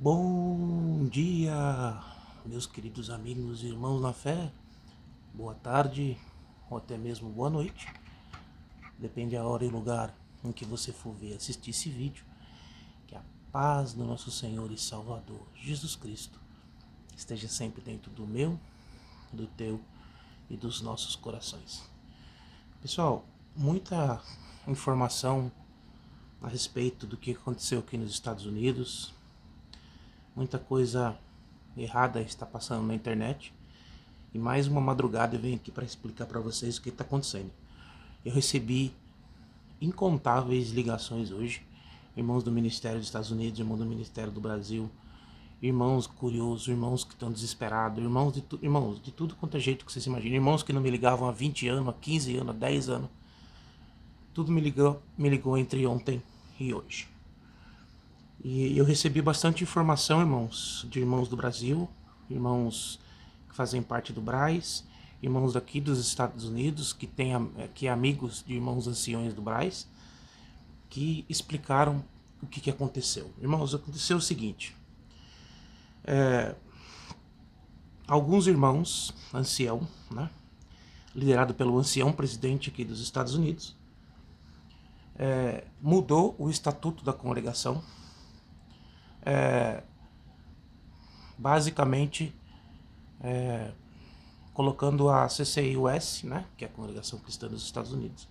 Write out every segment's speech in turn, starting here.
Bom dia, meus queridos amigos e irmãos na fé. Boa tarde ou até mesmo boa noite. Depende da hora e lugar em que você for ver assistir esse vídeo. Que a paz do nosso Senhor e Salvador Jesus Cristo esteja sempre dentro do meu, do teu e dos nossos corações. Pessoal, muita informação a respeito do que aconteceu aqui nos Estados Unidos. Muita coisa errada está passando na internet. E mais uma madrugada eu venho aqui para explicar para vocês o que está acontecendo. Eu recebi incontáveis ligações hoje. Irmãos do Ministério dos Estados Unidos, irmãos do Ministério do Brasil, irmãos curiosos, irmãos que estão desesperados, irmãos de tudo quanto é jeito que vocês imaginam. Irmãos que não me ligavam há 20 anos, há 15 anos, há 10 anos. Tudo me ligou entre ontem e hoje. E eu recebi bastante informação, irmãos, de irmãos do Brasil, irmãos que fazem parte do Braz, irmãos daqui dos Estados Unidos, que amigos de irmãos anciões do Braz, que explicaram o que aconteceu. Irmãos, aconteceu o seguinte. Alguns irmãos, ancião, né, liderado pelo ancião presidente aqui dos Estados Unidos, mudou o estatuto da congregação, basicamente colocando a CCIUS, né, que é a Congregação Cristã dos Estados Unidos,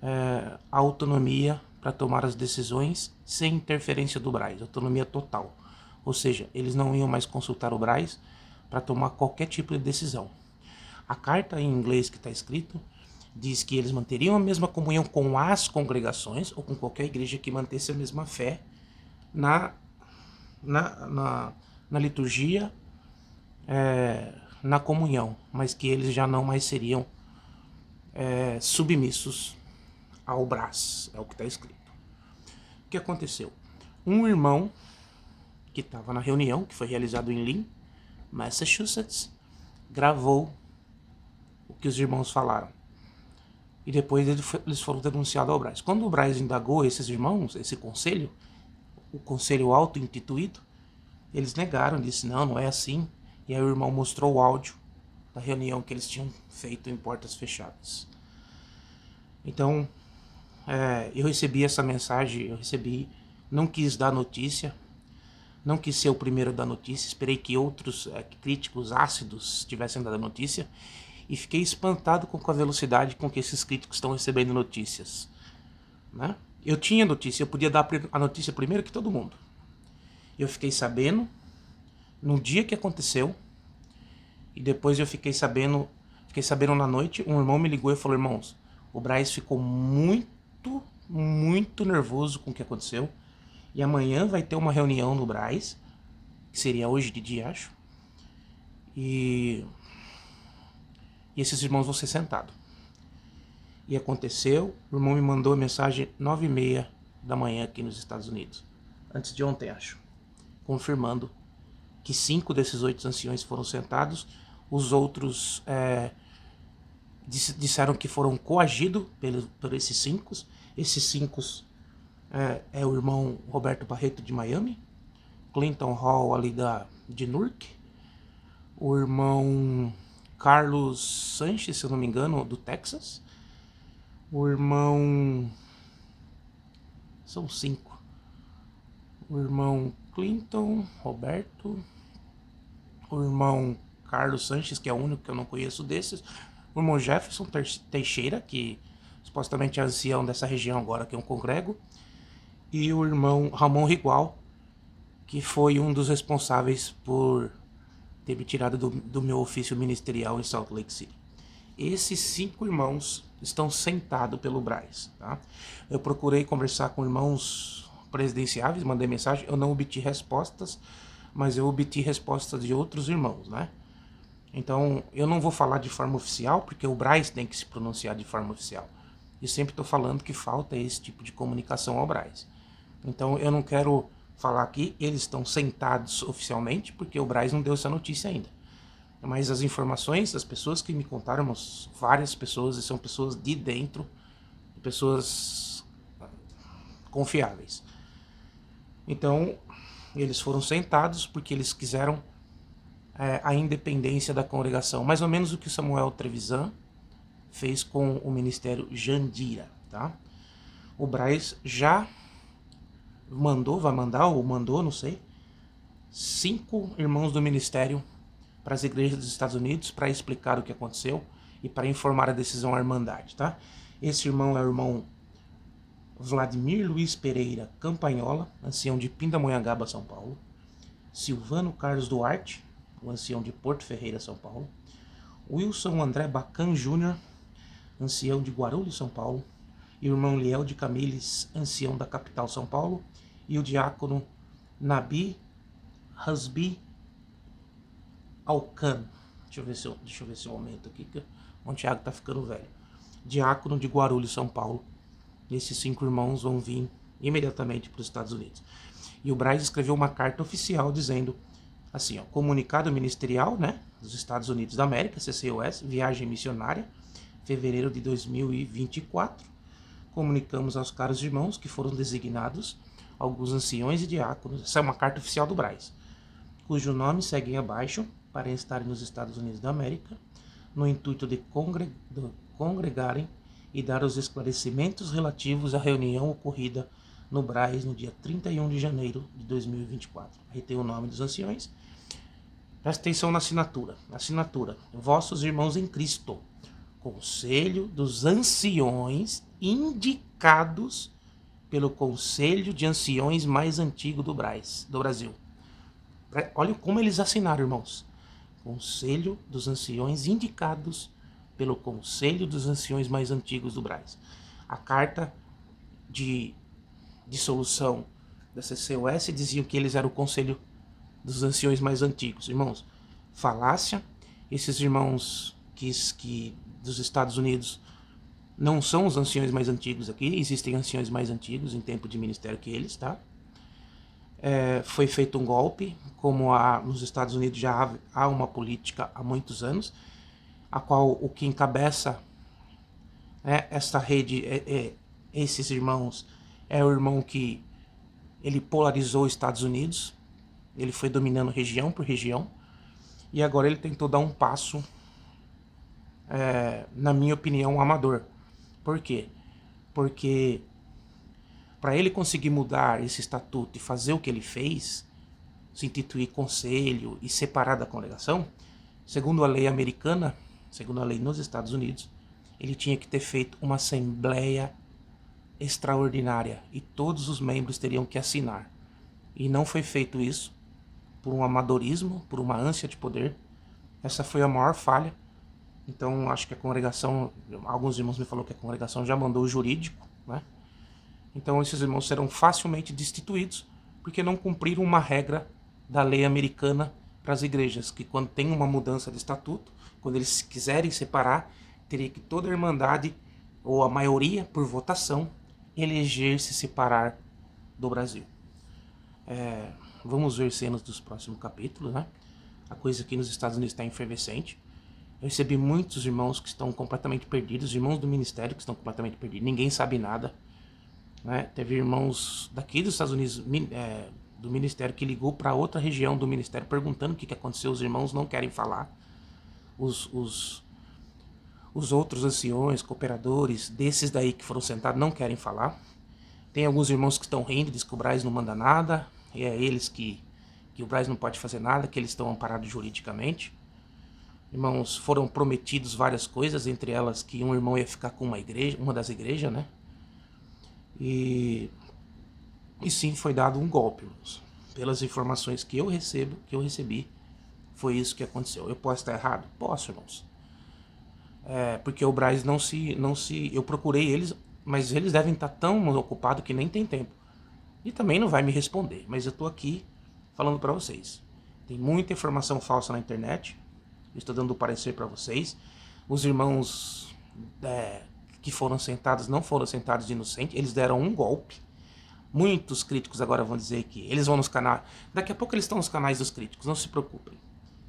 a autonomia para tomar as decisões sem interferência do Braz, autonomia total. Ou seja, eles não iam mais consultar o Braz para tomar qualquer tipo de decisão. A carta em inglês que está escrito diz que eles manteriam a mesma comunhão com as congregações ou com qualquer igreja que mantesse a mesma fé na liturgia, na comunhão, mas que eles já não mais seriam submissos ao Braz, é o que está escrito. O que aconteceu? Um irmão que estava na reunião, que foi realizado em Lynn, Massachusetts, gravou o que os irmãos falaram. E depois eles foram denunciados ao Braz. Quando o Braz indagou esses irmãos, esse conselho, o conselho auto-intituído, eles negaram, disse não é assim. E aí o irmão mostrou o áudio da reunião que eles tinham feito em portas fechadas. Então, eu recebi essa mensagem, não quis dar notícia, não quis ser o primeiro a dar notícia, esperei que outros críticos ácidos tivessem dado notícia e fiquei espantado com a velocidade com que esses críticos estão recebendo notícias, né? Eu tinha notícia, eu podia dar a notícia primeiro que todo mundo. Eu fiquei sabendo no dia que aconteceu e depois eu fiquei sabendo na noite. Um irmão me ligou e falou: irmãos, o Braz ficou muito, muito nervoso com o que aconteceu e amanhã vai ter uma reunião no Braz, que seria hoje de dia, acho, e esses irmãos vão ser sentados. E aconteceu, o irmão me mandou a mensagem 9h30 da manhã aqui nos Estados Unidos, antes de ontem, acho, confirmando que 5 desses 8 anciões foram sentados. Os outros disseram que foram coagidos por esses 5. Esses 5 é o irmão Roberto Barreto de Miami, Clinton Hall ali de Newark, o irmão Carlos Sanches, se eu não me engano, do Texas, o irmão... São 5. O irmão Clinton, Roberto, o irmão Carlos Sanches, que é o único que eu não conheço desses, o irmão Jefferson Teixeira, que supostamente é ancião dessa região agora, que eu congrego, e o irmão Ramon Rigual, que foi um dos responsáveis por ter me tirado do meu ofício ministerial em Salt Lake City. Esses 5 irmãos estão sentados pelo Braz, tá? Eu procurei conversar com irmãos presidenciáveis, mandei mensagem, eu não obtive respostas, mas eu obtive respostas de outros irmãos, né? Então, eu não vou falar de forma oficial, porque o Braz tem que se pronunciar de forma oficial. Eu sempre estou falando que falta esse tipo de comunicação ao Braz. Então, eu não quero falar aqui, eles estão sentados oficialmente, porque o Braz não deu essa notícia ainda. Mas as informações das pessoas que me contaram, várias pessoas, e são pessoas de dentro, pessoas confiáveis. Então, Eles foram sentados porque eles quiseram a independência da congregação. Mais ou menos o que Samuel Trevisan fez com o ministério Jandira, tá? O Braz já vai mandar, ou mandou, não sei, 5 irmãos do ministério para as igrejas dos Estados Unidos para explicar o que aconteceu e para informar a decisão à Irmandade, tá? Esse irmão é o irmão Vladimir Luiz Pereira Campanhola, ancião de Pindamonhangaba, São Paulo. Silvano Carlos Duarte, o ancião de Porto Ferreira, São Paulo. Wilson André Bacan Júnior, ancião de Guarulhos, São Paulo. E o irmão Liel de Camiles, ancião da capital, São Paulo. E o diácono Nabi Hasbi Alcan. Deixa eu ver se eu aumento aqui, que o Tiago tá ficando velho. Diácono de Guarulhos, São Paulo. Esses 5 irmãos vão vir imediatamente para os Estados Unidos. E o Braz escreveu uma carta oficial dizendo assim, ó, comunicado ministerial, né, dos Estados Unidos da América, CCUS, viagem missionária, fevereiro de 2024. Comunicamos aos caros irmãos que foram designados alguns anciões e diáconos. Essa é uma carta oficial do Braz, cujo nome seguem abaixo para estarem nos Estados Unidos da América, no intuito de congregarem e dar os esclarecimentos relativos à reunião ocorrida no Braz no dia 31 de janeiro de 2024. Aí tem o nome dos anciões. Presta atenção na assinatura. Assinatura. Vossos irmãos em Cristo. Conselho dos anciões indicados pelo Conselho de Anciões mais antigo do Brasil. Olha como eles assinaram, irmãos. Conselho dos Anciões indicados pelo Conselho dos Anciões mais antigos do Braz. A carta de dissolução da CCUS diziam que eles eram o Conselho dos Anciões mais antigos. Irmãos, falácia. Esses irmãos que dos Estados Unidos não são os anciões mais antigos aqui. Existem anciões mais antigos em tempo de ministério que eles, tá? Foi feito um golpe, como nos Estados Unidos já há uma política há muitos anos, a qual o que encabeça esta rede, esses irmãos, é o irmão que ele polarizou os Estados Unidos, ele foi dominando região por região, e agora ele tentou dar um passo, na minha opinião, amador. Por quê? Porque para ele conseguir mudar esse estatuto e fazer o que ele fez, se instituir conselho e separar da congregação, segundo a lei americana, segundo a lei nos Estados Unidos, ele tinha que ter feito uma assembleia extraordinária e todos os membros teriam que assinar. E não foi feito isso por um amadorismo, por uma ânsia de poder. Essa foi a maior falha. Então acho que a congregação, alguns irmãos me falaram que a congregação já mandou o jurídico, né? Então esses irmãos serão facilmente destituídos porque não cumpriram uma regra da lei americana para as igrejas, que quando tem uma mudança de estatuto, quando eles quiserem separar, teria que toda a irmandade, ou a maioria, por votação, eleger-se separar do Brasil. Vamos ver cenas dos próximos capítulos, né? A coisa aqui nos Estados Unidos está efervescente. Eu recebi muitos irmãos que estão completamente perdidos, irmãos do ministério que estão completamente perdidos, ninguém sabe nada, né? Teve irmãos daqui dos Estados Unidos, do ministério, que ligou para outra região do ministério perguntando o que aconteceu. Os irmãos não querem falar. Os outros anciões, cooperadores, desses daí que foram sentados, não querem falar. Tem alguns irmãos que estão rindo, diz que o Braz não manda nada, e é eles que o Braz não pode fazer nada, que eles estão amparados juridicamente. Irmãos, foram prometidos várias coisas, entre elas que um irmão ia ficar com uma das igrejas, né? E sim, foi dado um golpe, irmãos. Pelas informações que eu recebi, foi isso que aconteceu. Eu posso estar errado? Posso, irmãos. Porque o Braz não se... Eu procurei eles, mas eles devem estar tão ocupados que nem tem tempo. E também não vai me responder, mas eu estou aqui falando para vocês. Tem muita informação falsa na internet. Eu estou dando o parecer para vocês. Os irmãos que foram sentados não foram sentados de inocente. Eles deram um golpe. Muitos críticos agora vão dizer que eles vão nos canais. Daqui a pouco eles estão nos canais dos críticos, não se preocupem.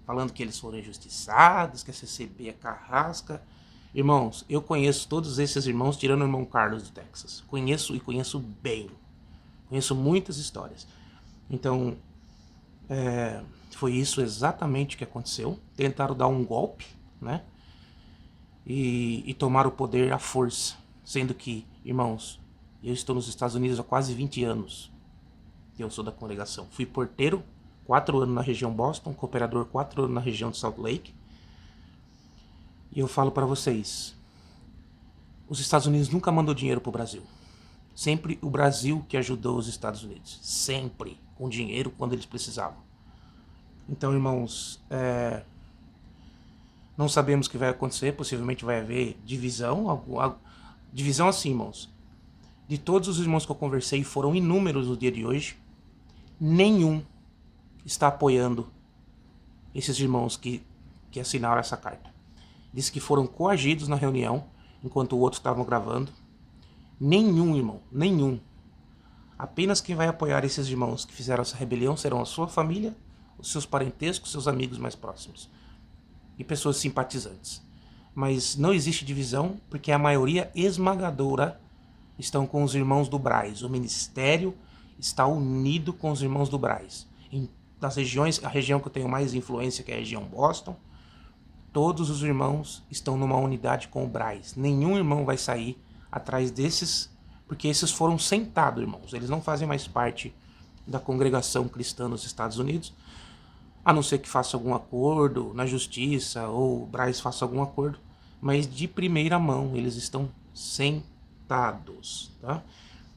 Falando que eles foram injustiçados, que a CCB é carrasca. Irmãos, eu conheço todos esses irmãos, tirando o irmão Carlos do Texas. Conheço bem. Conheço muitas histórias. Então, Foi isso exatamente que aconteceu. Tentaram dar um golpe, né? E tomar o poder à força. Sendo que, irmãos, eu estou nos Estados Unidos há quase 20 anos. Eu sou da congregação. Fui porteiro 4 anos na região Boston, cooperador 4 anos na região de Salt Lake. E eu falo para vocês, os Estados Unidos nunca mandou dinheiro pro Brasil. Sempre o Brasil que ajudou os Estados Unidos. Sempre. Com dinheiro quando eles precisavam. Então, irmãos, não sabemos o que vai acontecer. Possivelmente vai haver divisão. Divisão assim, irmãos. De todos os irmãos que eu conversei, foram inúmeros no dia de hoje, nenhum está apoiando esses irmãos que assinaram essa carta. Diz que foram coagidos na reunião, enquanto outros estavam gravando. Nenhum, irmão, nenhum. Apenas quem vai apoiar esses irmãos que fizeram essa rebelião serão a sua família, os seus parentescos, seus amigos mais próximos e pessoas simpatizantes. Mas não existe divisão, porque a maioria esmagadora estão com os irmãos do Braz. O ministério está unido com os irmãos do Braz. Das regiões, a região que eu tenho mais influência, que é a região Boston, todos os irmãos estão numa unidade com o Braz. Nenhum irmão vai sair atrás desses, porque esses foram sentados, irmãos. Eles não fazem mais parte da congregação cristã nos Estados Unidos, a não ser que faça algum acordo na justiça ou o Braz faça algum acordo, mas de primeira mão eles estão sentados, tá?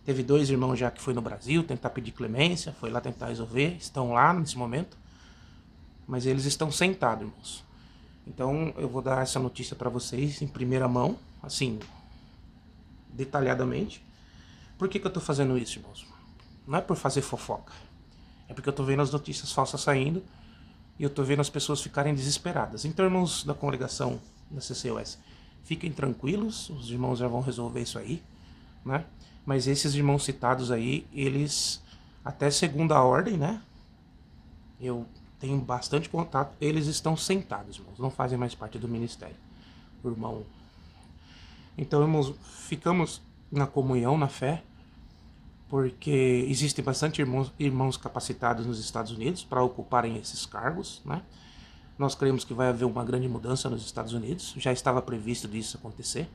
Teve 2 irmãos já que foi no Brasil tentar pedir clemência, foi lá tentar resolver, estão lá nesse momento, mas eles estão sentados, irmãos. Então eu vou dar essa notícia para vocês em primeira mão, assim, detalhadamente. Por que eu tô fazendo isso, irmãos? Não é por fazer fofoca, é porque eu tô vendo as notícias falsas saindo e eu tô vendo as pessoas ficarem desesperadas. Então, irmãos da congregação da CCUS, fiquem tranquilos, os irmãos já vão resolver isso aí, né? Mas esses irmãos citados aí, eles, até segunda ordem, né? Eu tenho bastante contato, eles estão sentados, irmãos, não fazem mais parte do ministério, irmão. Então, irmãos, ficamos na comunhão, na fé, porque existem bastante irmãos capacitados nos Estados Unidos para ocuparem esses cargos, né? Nós cremos que vai haver uma grande mudança nos Estados Unidos, já estava previsto disso acontecer,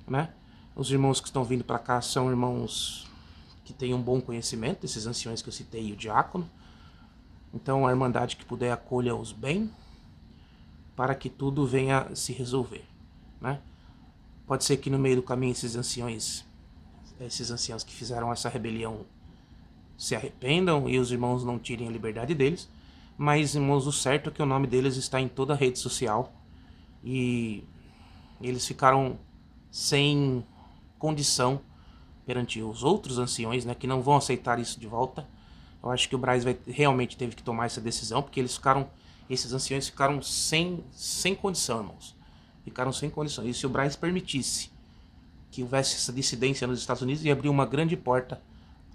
né? Os irmãos que estão vindo para cá são irmãos que têm um bom conhecimento, esses anciões que eu citei e o diácono. Então a irmandade que puder acolha-os bem, para que tudo venha se resolver, né? Pode ser que no meio do caminho esses anciãos que fizeram essa rebelião se arrependam e os irmãos não tirem a liberdade deles, mas, irmãos, o certo é que o nome deles está em toda a rede social e eles ficaram sem condição perante os outros anciões, né, que não vão aceitar isso de volta. Eu acho que o Braz realmente teve que tomar essa decisão, porque esses anciões ficaram sem condição, irmãos. Ficaram sem condição. E se o Braz permitisse que houvesse essa dissidência nos Estados Unidos, ia abrir uma grande porta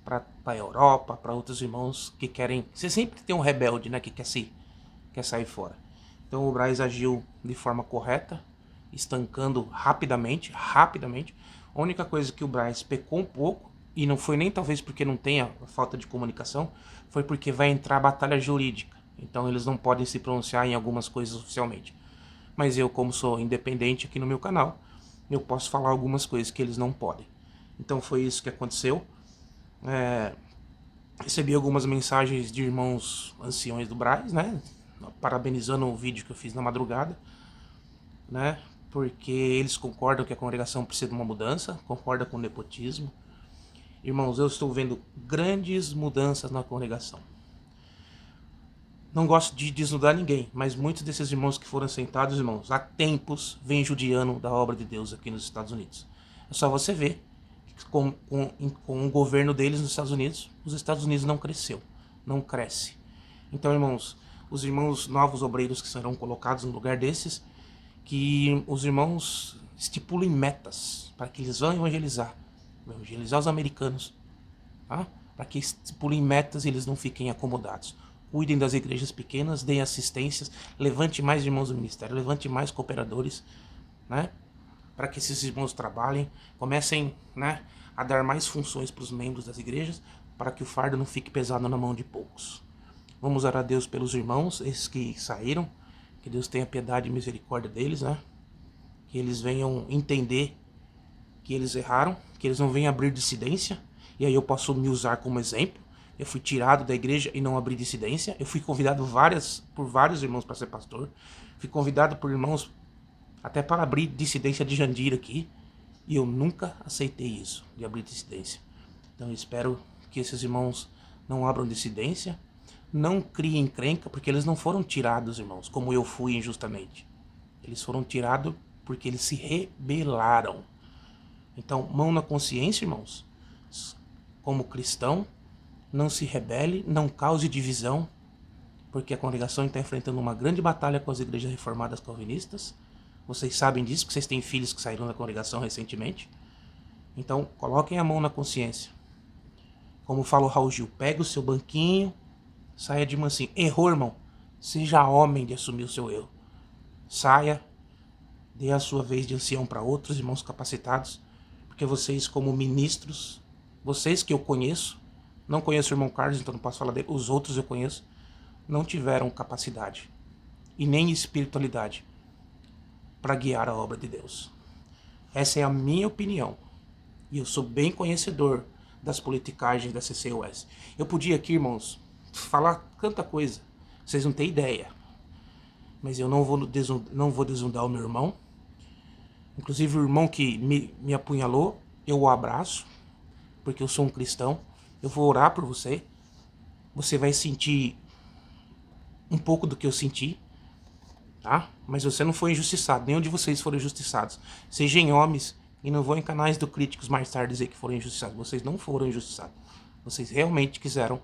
para a Europa, para outros irmãos que querem... Você sempre tem um rebelde, né, que quer sair fora. Então o Braz agiu de forma correta, estancando rapidamente. A única coisa que o Braz pecou um pouco, e não foi nem talvez porque não tenha falta de comunicação, foi porque vai entrar a batalha jurídica. Então eles não podem se pronunciar em algumas coisas oficialmente. Mas eu, como sou independente aqui no meu canal, eu posso falar algumas coisas que eles não podem. Então foi isso que aconteceu. Recebi algumas mensagens de irmãos anciões do Braz, né? Parabenizando o vídeo que eu fiz na madrugada, né? Porque eles concordam que a congregação precisa de uma mudança, concordam com o nepotismo. Irmãos, eu estou vendo grandes mudanças na congregação. Não gosto de desnudar ninguém, mas muitos desses irmãos que foram sentados, irmãos, há tempos vêm judiando da obra de Deus aqui nos Estados Unidos. É só você ver que com o governo deles nos Estados Unidos, os Estados Unidos não cresceu, não cresce. Então, irmãos, os irmãos novos obreiros que serão colocados no lugar desses, que os irmãos estipulem metas para que eles vão evangelizar os americanos, tá? Para que estipulem metas e eles não fiquem acomodados. Cuidem das igrejas pequenas, deem assistências, levante mais irmãos do ministério, levante mais cooperadores, né? Para que esses irmãos trabalhem, comecem, né, a dar mais funções para os membros das igrejas, para que o fardo não fique pesado na mão de poucos. Vamos orar a Deus pelos irmãos, esses que saíram, que Deus tenha piedade e misericórdia deles, né? Que eles venham entender que eles erraram, que eles não venham abrir dissidência, e aí eu posso me usar como exemplo. Eu fui tirado da igreja e não abri dissidência. Eu fui convidado por vários irmãos para ser pastor. Fui convidado por irmãos até para abrir dissidência de Jandira aqui. E eu nunca aceitei isso, de abrir dissidência. Então eu espero que esses irmãos não abram dissidência, não criem encrenca, porque eles não foram tirados, irmãos, como eu fui injustamente. Eles foram tirados porque eles se rebelaram. Então, mão na consciência, irmãos. Como cristão, não se rebele, não cause divisão, porque a congregação está enfrentando uma grande batalha com as igrejas reformadas calvinistas. Vocês sabem disso, porque vocês têm filhos que saíram da congregação recentemente. Então, coloquem a mão na consciência. Como fala o Raul Gil, pega o seu banquinho, saia de mansinho. Errou, irmão? Seja homem de assumir o seu erro. Saia, dê a sua vez de ancião para outros irmãos capacitados, porque vocês, como ministros, vocês que eu conheço, não conheço o irmão Carlos, então não posso falar dele, os outros eu conheço, não tiveram capacidade e nem espiritualidade para guiar a obra de Deus. Essa é a minha opinião. E eu sou bem conhecedor das politicagens da CCUS. Eu podia aqui, irmãos, falar tanta coisa. Vocês não têm ideia. Mas eu não vou desundar o meu irmão. Inclusive o irmão que me apunhalou, eu o abraço, porque eu sou um cristão. Eu vou orar por você. Você vai sentir um pouco do que eu senti, tá? Mas você não foi injustiçado. Nenhum de vocês foram injustiçados. Sejam homens e não vão em canais do Críticos mais tarde dizer que foram injustiçados. Vocês não foram injustiçados. Vocês realmente quiseram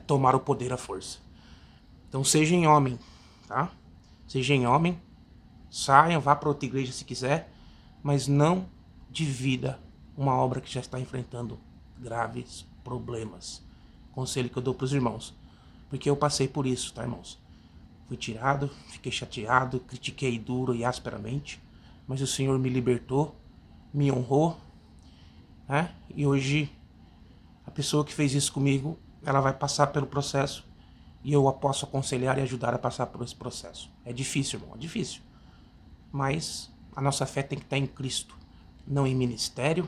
tomar o poder à força. Então sejam homem, tá? Sejam homem. Saiam, vá para outra igreja se quiser, mas não divida uma obra que já está enfrentando graves problemas. Conselho que eu dou para os irmãos, porque eu passei por isso, tá, irmãos? Fui tirado, fiquei chateado, critiquei duro e asperamente, mas o Senhor me libertou, me honrou, né? E hoje a pessoa que fez isso comigo, ela vai passar pelo processo e eu a posso aconselhar e ajudar a passar por esse processo. É difícil, irmão, é difícil. Mas a nossa fé tem que estar em Cristo, não em ministério,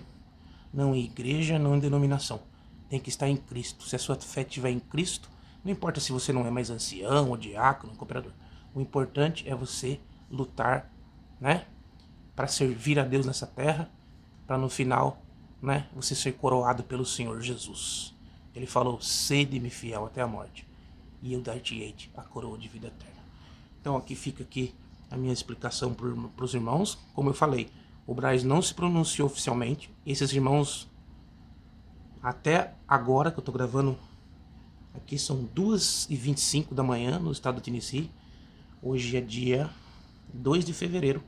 não em igreja, não em denominação. Tem que estar em Cristo. Se a sua fé estiver em Cristo, não importa se você não é mais ancião, ou diácono, cooperador. O importante é você lutar, né, para servir a Deus nessa terra, para no final, né, você ser coroado pelo Senhor Jesus. Ele falou, sede-me fiel até a morte, e eu dar-te-ei a coroa de vida eterna. Então aqui fica a minha explicação para os irmãos. Como eu falei, o Braz não se pronunciou oficialmente. Esses irmãos, até agora que eu estou gravando, aqui são 2h25 da manhã no estado do Tennessee. Hoje é dia 2 de fevereiro.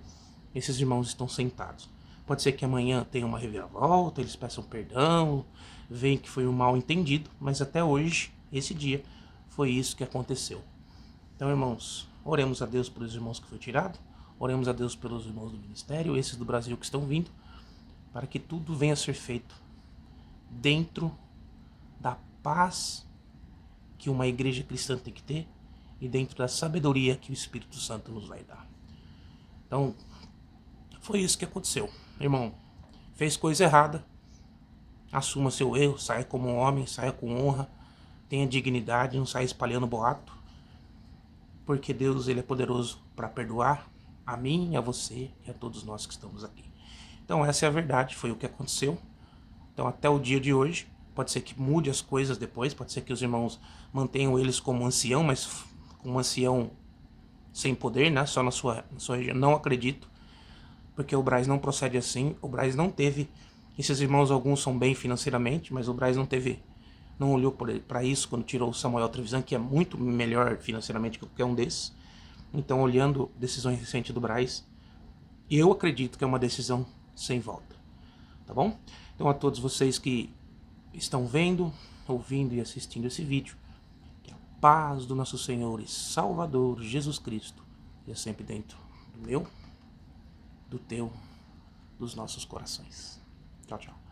Esses irmãos estão sentados. Pode ser que amanhã tenha uma reviravolta, eles peçam perdão, veem que foi um mal entendido, mas até hoje, esse dia, foi isso que aconteceu. Então, irmãos, oremos a Deus pelos irmãos que foi tirado, oremos a Deus pelos irmãos do ministério, esses do Brasil que estão vindo, para que tudo venha a ser feito dentro da paz que uma igreja cristã tem que ter e dentro da sabedoria que o Espírito Santo nos vai dar. Então, foi isso que aconteceu. Irmão, fez coisa errada, assuma seu erro, saia como um homem, saia com honra, tenha dignidade, não saia espalhando boato, porque Deus, ele é poderoso para perdoar a mim, a você e a todos nós que estamos aqui. Então essa é a verdade, foi o que aconteceu. Então até o dia de hoje, pode ser que mude as coisas depois, pode ser que os irmãos mantenham eles como ancião, mas como ancião sem poder, né? Só na sua região. Não acredito, porque o Braz não procede assim. O Braz não teve, esses irmãos alguns são bem financeiramente, mas o Braz não olhou para isso quando tirou o Samuel Trevisan, que é muito melhor financeiramente que qualquer um desses. Então, olhando decisões recentes do Braz, eu acredito que é uma decisão sem volta. Tá bom? Então, a todos vocês que estão vendo, ouvindo e assistindo esse vídeo, que a paz do nosso Senhor e Salvador Jesus Cristo esteja sempre dentro do meu, do teu, dos nossos corações. Tchau, tchau.